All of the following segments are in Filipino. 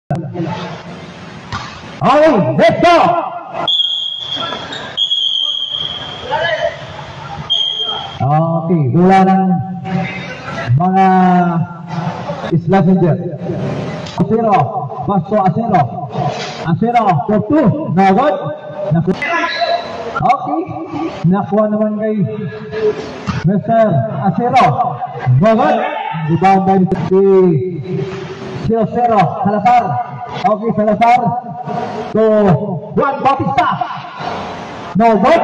Okay, let's go! Okay, mula ng mga Slazenger. Asero, Basto Asero. Asero, for 2. No good. Okay, nakuha naman kay Mr. Asero. No good. Rebound by si 0-0, Salazar. Okay, Salazar. So, Juan Bautista. No good.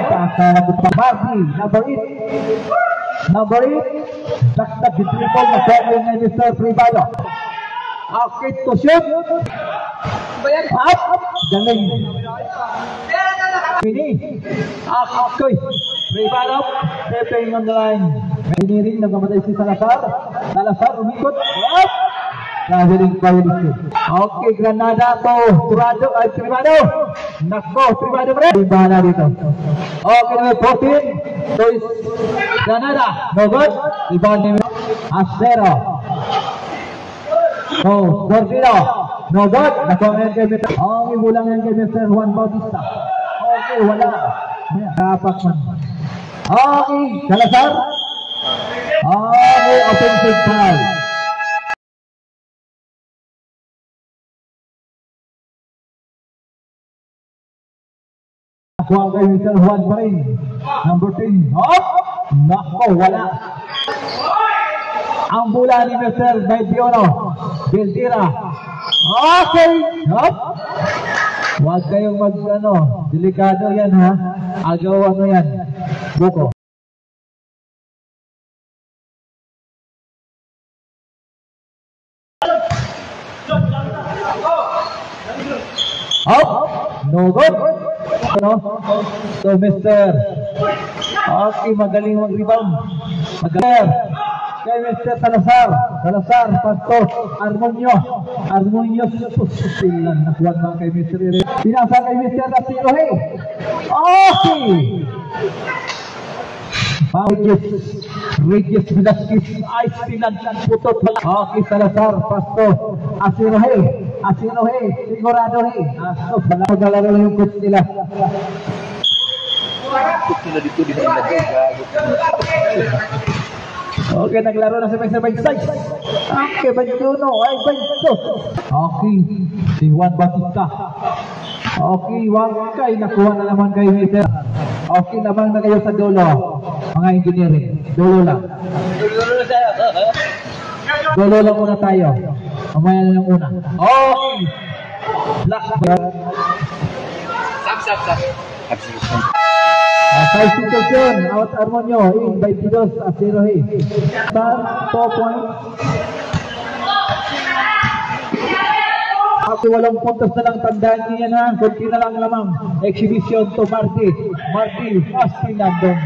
Marty, number 8. Number 8. Daktak di triple na setting na Mr. Privado. Okay, to shoot. Up. Galing. Ini. Okay. Privado. Stepping on the line. May ring nagmamatay si Salazar. Salazar umikot. Up. Galing violation. Okay, Granada to Privado. Privado. Nako, Privado pre. Privado dito. Okay, number 14. So is Granada. No good. Rebound ni Asero. Oh, Gordino. No good. Nakuha yan kay Mr. Okay, bulang yan kay Mr. Juan Bautista. Okay, wala. Kapak man. Okay, Salazar. Okay, offensive foul. Nakuha kay Mr. Juan pa rin. Number 10. Hop! Nako, wala. Ang bola ni Mr. Baibiono. Bildira. Okay! Hop! Huwag kayong delikado yan ha. Agaw yan. Buko. Hop! No good. So Mr. Okay, magaling mag-rebound. Magaling. Kay Mr. Salazar. Salazar, Pastor, Armonio. Armonio, susilan. Nakuha na kay Mr. Ire. Pinasa kay Mr. Rasiro, hey. Okay. Regis Velasquez, Ice Pinagkan, Putot. Okay, Salazar, Pastor, Asirohe. Asirohe, sigurado he. Aso, magalaro lang yung coach nila. Okay, naglaro na sabay-sabay size. Okay, Banjuno. Ay, Banjo. Okay, si Juan Bautista. Okay, Wakay. Nakuha na naman kay Mr. Okay, lamang na kayo sa dulo. Mga engineering. Dulo lang. Dulo lang muna tayo. Mamaya na lang una. Okay. Black. Sap. Substitution, out Armonio, in by Pidos, Asirohe. Start, 2 points. Ako 8 puntos na lang, tandaan niyo yan ha. Kunti na lang lamang. Exhibition to Marty. Marty, fast pinandong.